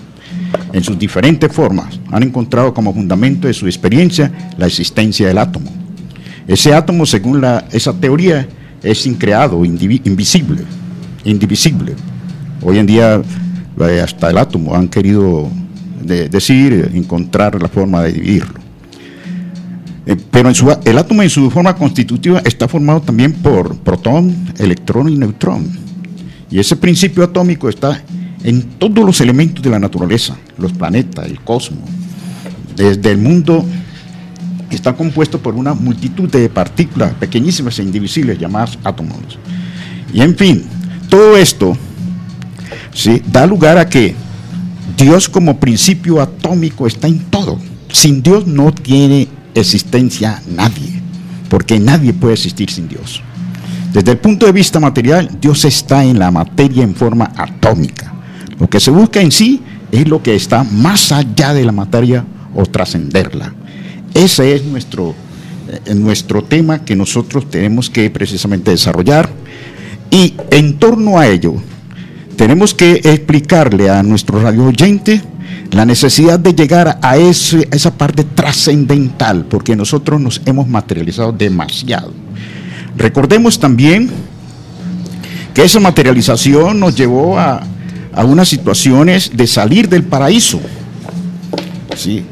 en sus diferentes formas. Han encontrado como fundamento de su experiencia la existencia del átomo. Ese átomo, según esa teoría, es increado, indivisible. Hoy en día hasta el átomo han querido encontrar la forma de dividirlo. Pero el átomo en su forma constitutiva está formado también por protón, electrón y neutrón. Y ese principio atómico está en todos los elementos de la naturaleza, los planetas, el cosmos. Desde el mundo está compuesto por una multitud de partículas pequeñísimas e indivisibles llamadas átomos. Y en fin, todo esto, ¿sí?, da lugar a que Dios como principio atómico está en todo. Sin Dios no tiene existencia nadie, porque nadie puede existir sin Dios. Desde el punto de vista material, Dios está en la materia en forma atómica. Lo que se busca en sí es lo que está más allá de la materia o trascenderla. Ese es nuestro tema que nosotros tenemos que precisamente desarrollar, y en torno a ello tenemos que explicarle a nuestro radio oyente la necesidad de llegar a esa parte trascendental, porque nosotros nos hemos materializado demasiado. Recordemos también que esa materialización nos llevó a unas situaciones de salir del paraíso, ¿sí?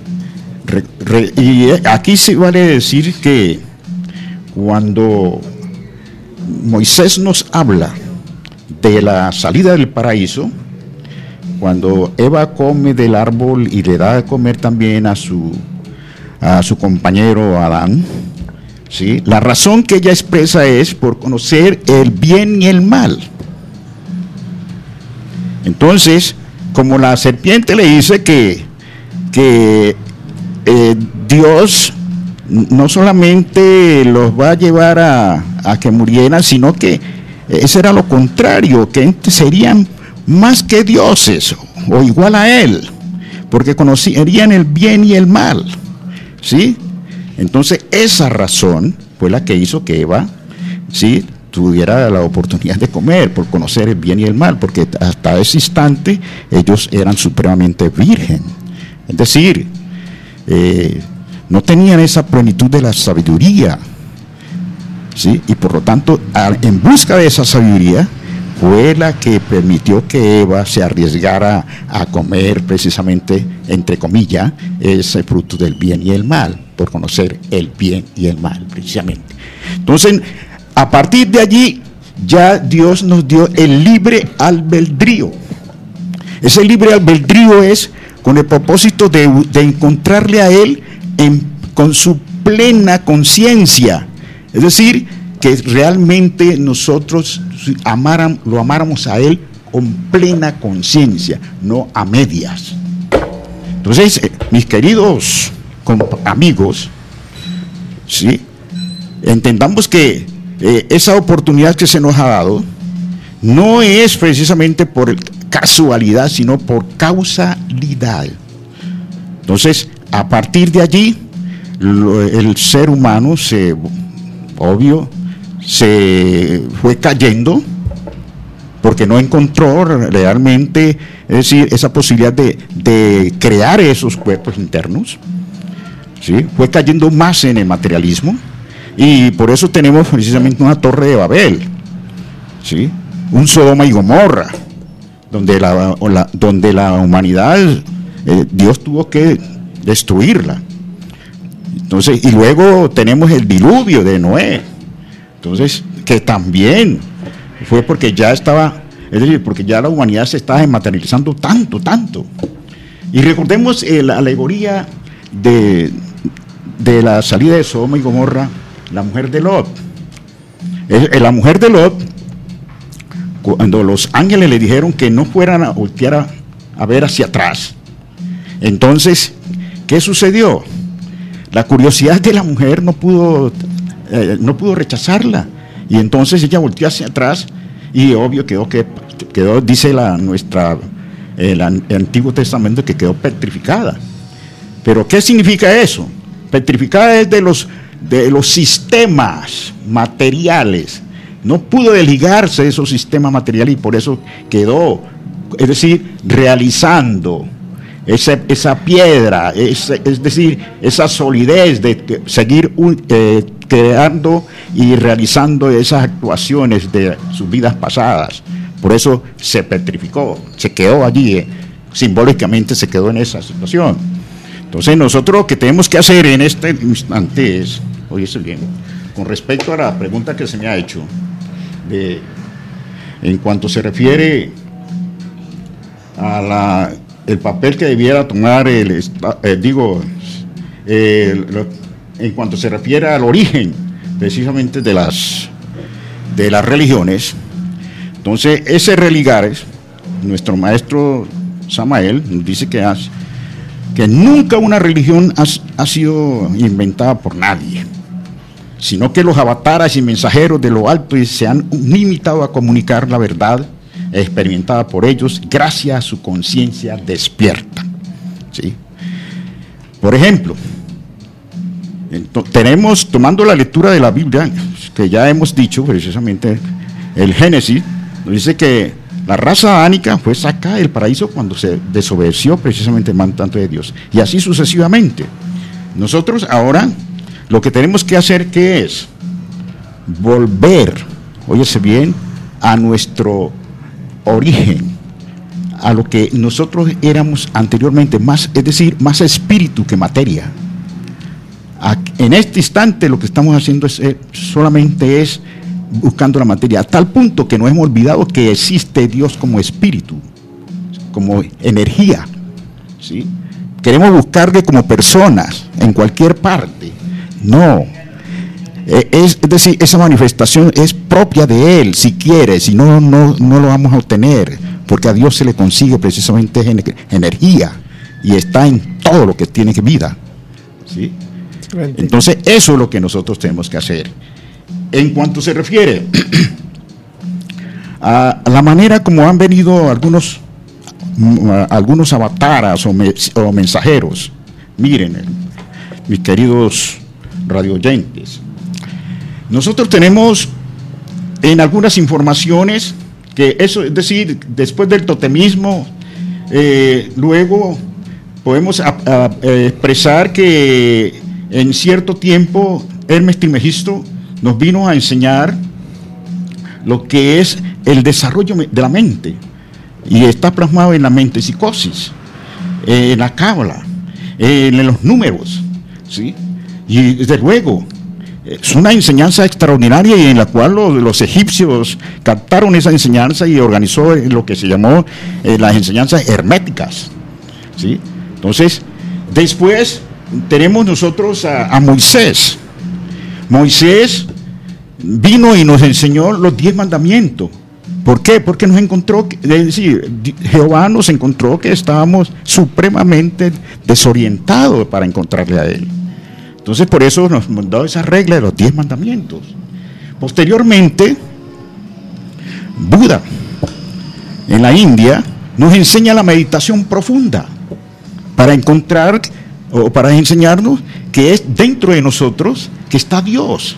Y aquí se vale decir que cuando Moisés nos habla de la salida del paraíso, cuando Eva come del árbol y le da de comer también a su compañero Adán, ¿sí?, la razón que ella expresa es por conocer el bien y el mal. Entonces, como la serpiente le dice que Dios no solamente los va a llevar a que murieran, sino que ese era lo contrario, que serían más que dioses o igual a él, porque conocerían el bien y el mal, ¿sí? Entonces esa razón fue la que hizo que Eva, ¿sí?, tuviera la oportunidad de comer, por conocer el bien y el mal, porque hasta ese instante ellos eran supremamente virgen, es decir, no tenían esa plenitud de la sabiduría, ¿sí? Y por lo tanto, en busca de esa sabiduría, fue la que permitió que Eva se arriesgara a comer precisamente, entre comillas, ese fruto del bien y el mal, por conocer el bien y el mal, precisamente. Entonces, a partir de allí, ya Dios nos dio el libre albedrío. Ese libre albedrío es con el propósito de encontrarle a Él con su plena conciencia. Es decir, que realmente nosotros lo amáramos a Él con plena conciencia, no a medias. Entonces, mis queridos amigos, ¿sí?, entendamos que esa oportunidad que se nos ha dado no es precisamente por casualidad, sino por causalidad. Entonces, a partir de allí, el ser humano se fue cayendo porque no encontró realmente, es decir, esa posibilidad de crear esos cuerpos internos, ¿sí? Fue cayendo más en el materialismo, y por eso tenemos precisamente una Torre de Babel, ¿sí? Un Sodoma y Gomorra, donde la humanidad, Dios tuvo que destruirla. Entonces, y luego tenemos el diluvio de Noé, entonces, que también fue porque ya estaba, es decir, porque ya la humanidad se estaba materializando tanto. Y recordemos la alegoría de la salida de Sodoma y Gomorra, la mujer de Lot. La mujer de Lot, cuando los ángeles le dijeron que no fueran a voltear a ver hacia atrás, entonces, ¿qué sucedió? La curiosidad de la mujer no pudo rechazarla, y entonces ella volteó hacia atrás, y obvio quedó, dice el Antiguo Testamento, que quedó petrificada. Pero ¿qué significa eso? Petrificada es de los sistemas materiales. No pudo desligarse de esos sistemas materiales, y por eso quedó, es decir, realizando esa piedra, es decir, esa solidez de seguir creando y realizando esas actuaciones de sus vidas pasadas. Por eso se petrificó, se quedó allí, simbólicamente se quedó en esa situación. Entonces nosotros lo que tenemos que hacer en este instante es, oíste bien, con respecto a la pregunta que se me ha hecho, en cuanto se refiere a el papel que debiera tomar en cuanto se refiere al origen precisamente de las religiones. Entonces, ese religares, nuestro maestro Samael nos dice que nunca una religión ha sido inventada por nadie, sino que los avatares y mensajeros de lo alto se han limitado a comunicar la verdad experimentada por ellos gracias a su conciencia despierta, ¿sí? Por ejemplo, tenemos, tomando la lectura de la Biblia, que ya hemos dicho precisamente, el Génesis nos dice que la raza adánica fue sacada del paraíso cuando se desobedeció precisamente el mandato de Dios, y así sucesivamente. Nosotros ahora lo que tenemos que hacer, ¿qué es? Volver, óyese bien, a nuestro origen, a lo que nosotros éramos anteriormente, más, es decir, más espíritu que materia. En este instante lo que estamos haciendo solamente es buscando la materia, a tal punto que nos hemos olvidado que existe Dios como espíritu, como energía, ¿sí? Queremos buscarle como personas en cualquier parte. No, es decir, esa manifestación es propia de Él, si quiere, si no lo vamos a obtener, porque a Dios se le consigue precisamente energía, y está en todo lo que tiene vida, ¿sí? Entonces, eso es lo que nosotros tenemos que hacer. En cuanto se refiere a la manera como han venido algunos avataras o mensajeros, miren, mis queridos radioyentes, nosotros tenemos en algunas informaciones que eso, es decir, después del totemismo, luego podemos expresar que en cierto tiempo Hermes Trismegisto nos vino a enseñar lo que es el desarrollo de la mente, y está plasmado en la mente psicosis, en la cábala, en los números, ¿sí? Y desde luego es una enseñanza extraordinaria, y en la cual los egipcios captaron esa enseñanza y organizó lo que se llamó las enseñanzas herméticas, ¿sí? Entonces, después tenemos nosotros a Moisés. Moisés vino y nos enseñó los 10 mandamientos. ¿Por qué? Porque nos encontró, es decir, Jehová nos encontró que estábamos supremamente desorientados para encontrarle a Él. Entonces, por eso nos mandó esa regla de los 10 mandamientos. Posteriormente, Buda, en la India, nos enseña la meditación profunda para encontrar o para enseñarnos que es dentro de nosotros que está Dios.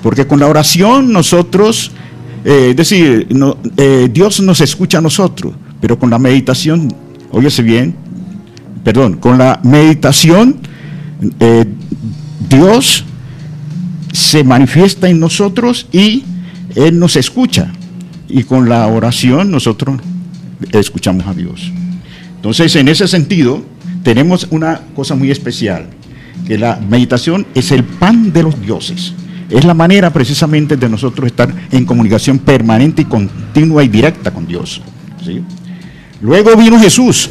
Porque con la oración nosotros, Dios nos escucha a nosotros, pero con la meditación, óyese bien, con la meditación Dios se manifiesta en nosotros y Él nos escucha. Y con la oración nosotros escuchamos a Dios. Entonces, en ese sentido, tenemos una cosa muy especial, que la meditación es el pan de los dioses. Es la manera precisamente de nosotros estar en comunicación permanente y continua y directa con Dios, ¿sí? Luego vino Jesús.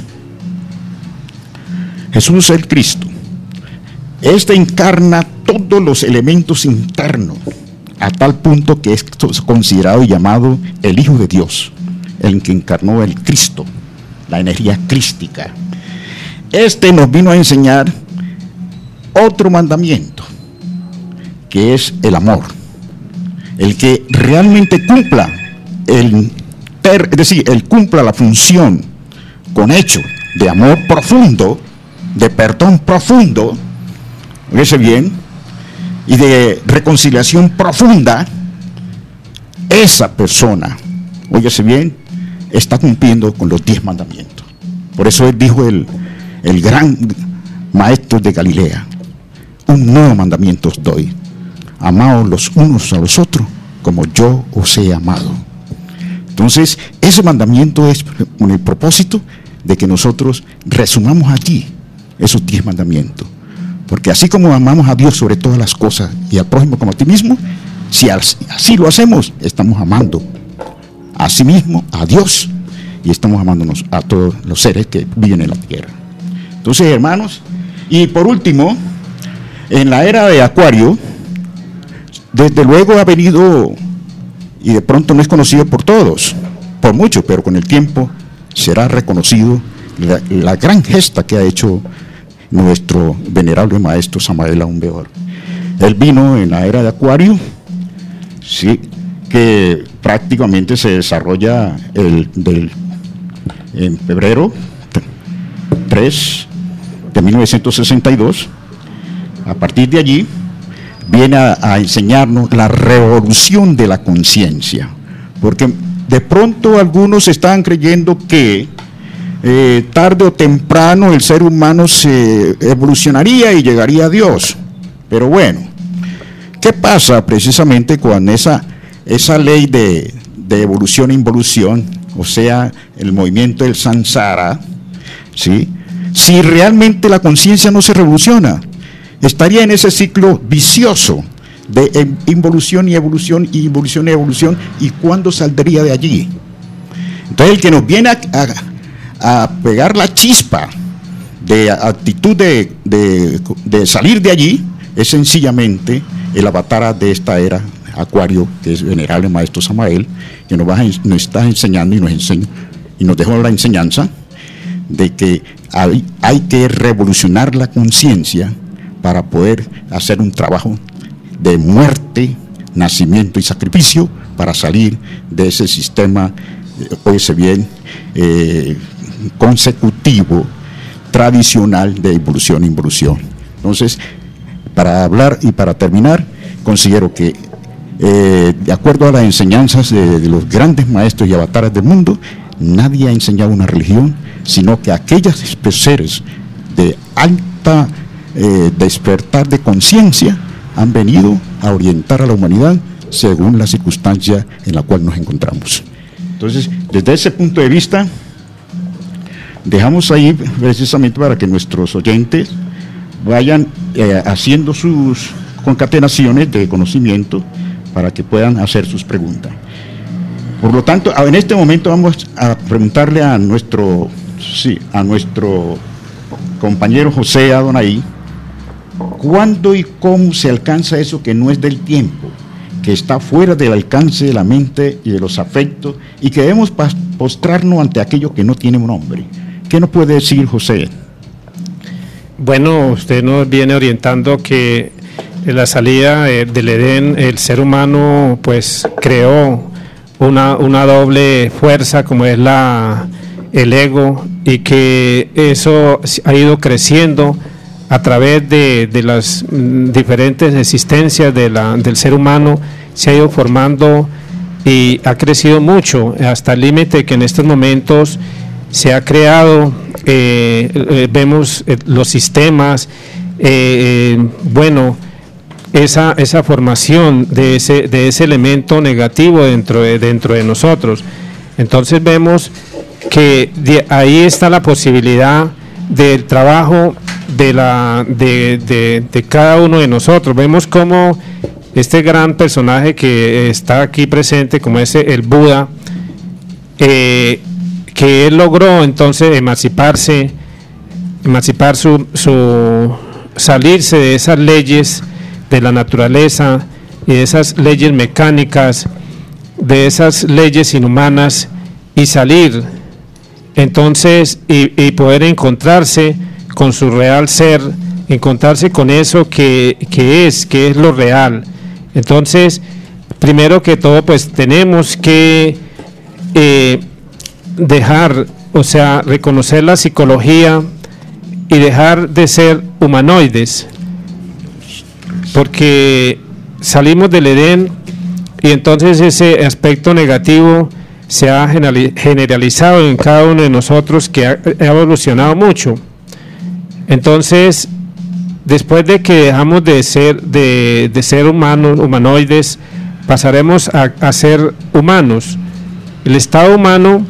Jesús el Cristo. Este encarna todos los elementos internos, a tal punto que es considerado y llamado el Hijo de Dios, el que encarnó el Cristo, la energía crística. Este nos vino a enseñar otro mandamiento, que es el amor. El que realmente cumpla, él cumpla la función con hecho de amor profundo, de perdón profundo, oígase bien, y de reconciliación profunda, esa persona, oígase bien, está cumpliendo con los 10 mandamientos. Por eso él dijo el gran maestro de Galilea: un nuevo mandamiento os doy, amaos los unos a los otros como yo os he amado. Entonces, ese mandamiento es con el propósito de que nosotros resumamos allí esos 10 mandamientos. Porque así como amamos a Dios sobre todas las cosas y al prójimo como a ti mismo, si así lo hacemos, estamos amando a sí mismo, a Dios, y estamos amándonos a todos los seres que viven en la tierra. Entonces, hermanos, y por último, en la era de Acuario, desde luego ha venido, y de pronto no es conocido por todos, por muchos, pero con el tiempo será reconocido la gran gesta que ha hecho nuestro venerable maestro Samael Aún Weor. Él vino en la era de Acuario, sí, que prácticamente se desarrolla en febrero 3 de 1962. A partir de allí viene a enseñarnos la revolución de la conciencia, porque de pronto algunos estaban creyendo que tarde o temprano el ser humano se evolucionaría y llegaría a Dios. Pero bueno, ¿qué pasa precisamente con esa ley de evolución e involución, o sea, el movimiento del samsara, ¿sí? Si realmente la conciencia no se revoluciona, estaría en ese ciclo vicioso de involución y evolución, y involución y evolución, ¿y cuándo saldría de allí? Entonces, el que nos viene a pegar la chispa de actitud de salir de allí es sencillamente el avatar de esta era Acuario, que es venerable maestro Samael, que nos está enseñando y nos dejó la enseñanza de que hay que revolucionar la conciencia para poder hacer un trabajo de muerte, nacimiento y sacrificio para salir de ese sistema, óyese bien, consecutivo, tradicional de evolución e involución. Entonces, para hablar y para terminar, considero que de acuerdo a las enseñanzas de los grandes maestros y avatares del mundo, nadie ha enseñado una religión, sino que aquellos seres de alta despertar de conciencia han venido a orientar a la humanidad según la circunstancia en la cual nos encontramos. Entonces, desde ese punto de vista, dejamos ahí precisamente para que nuestros oyentes vayan haciendo sus concatenaciones de conocimiento para que puedan hacer sus preguntas. Por lo tanto, en este momento vamos a preguntarle a nuestro compañero José Adonai, ¿cuándo y cómo se alcanza eso que no es del tiempo, que está fuera del alcance de la mente y de los afectos, y que debemos postrarnos ante aquello que no tiene un nombre? ¿Qué nos puede decir José? Bueno, usted nos viene orientando que en la salida del Edén el ser humano pues creó una doble fuerza, como es el ego, y que eso ha ido creciendo a través de las diferentes existencias del ser humano, se ha ido formando y ha crecido mucho, hasta el límite que en estos momentos se ha creado, vemos los sistemas, esa formación de ese elemento negativo dentro de nosotros. Entonces vemos que ahí está la posibilidad del trabajo de cada uno de nosotros. Vemos cómo este gran personaje que está aquí presente, como el Buda, que él logró entonces salirse de esas leyes de la naturaleza y de esas leyes mecánicas, de esas leyes inhumanas, y salir entonces y poder encontrarse con su real ser, encontrarse con eso que es lo real. Entonces, primero que todo, pues tenemos que reconocer la psicología y dejar de ser humanoides, porque salimos del Edén y entonces ese aspecto negativo se ha generalizado en cada uno de nosotros, que ha evolucionado mucho. Entonces, después de que dejamos de ser humanoides, pasaremos a ser humanos. El estado humano,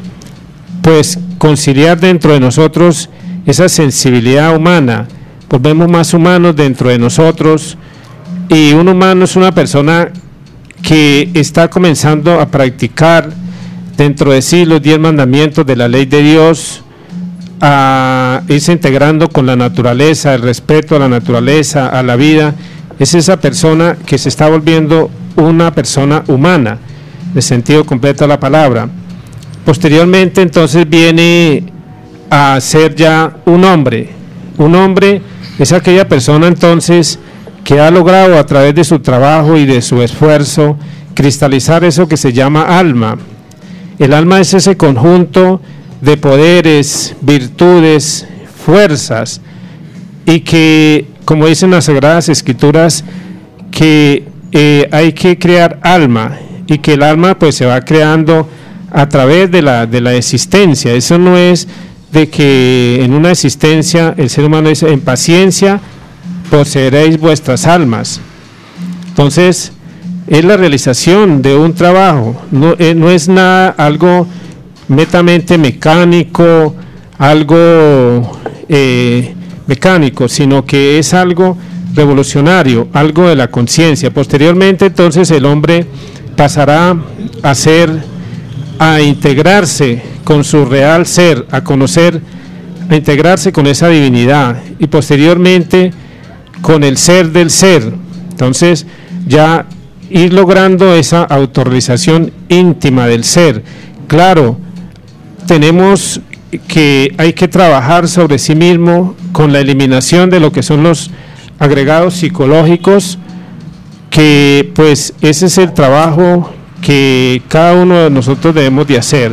pues conciliar dentro de nosotros esa sensibilidad humana, volvemos más humanos dentro de nosotros, y un humano es una persona que está comenzando a practicar dentro de sí los 10 mandamientos de la ley de Dios, a irse integrando con la naturaleza, el respeto a la naturaleza, a la vida. Es esa persona que se está volviendo una persona humana, en el sentido completo de la palabra. Posteriormente entonces viene a ser ya un hombre. Un hombre es aquella persona entonces que ha logrado a través de su trabajo y de su esfuerzo cristalizar eso que se llama alma. El alma es ese conjunto de poderes, virtudes, fuerzas, y que, como dicen las Sagradas Escrituras, que hay que crear alma, y que el alma pues se va creando a través de la existencia. Eso no es de que en una existencia el ser humano dice: en paciencia poseeréis vuestras almas. Entonces, es la realización de un trabajo, no es nada algo netamente mecánico, sino que es algo revolucionario, algo de la conciencia. Posteriormente, entonces, el hombre pasará a integrarse con su real ser, a conocer, a integrarse con esa divinidad, y posteriormente con el ser del ser. Entonces, ya ir logrando esa autorrealización íntima del ser. Claro, hay que trabajar sobre sí mismo con la eliminación de lo que son los agregados psicológicos, que pues ese es el trabajo que cada uno de nosotros debemos de hacer,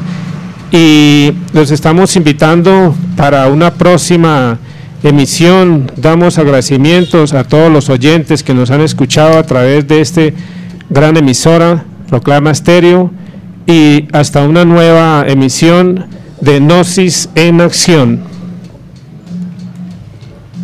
y los estamos invitando para una próxima emisión. Damos agradecimientos a todos los oyentes que nos han escuchado a través de este gran emisora Proclama Estéreo, y hasta una nueva emisión de Gnosis en Acción.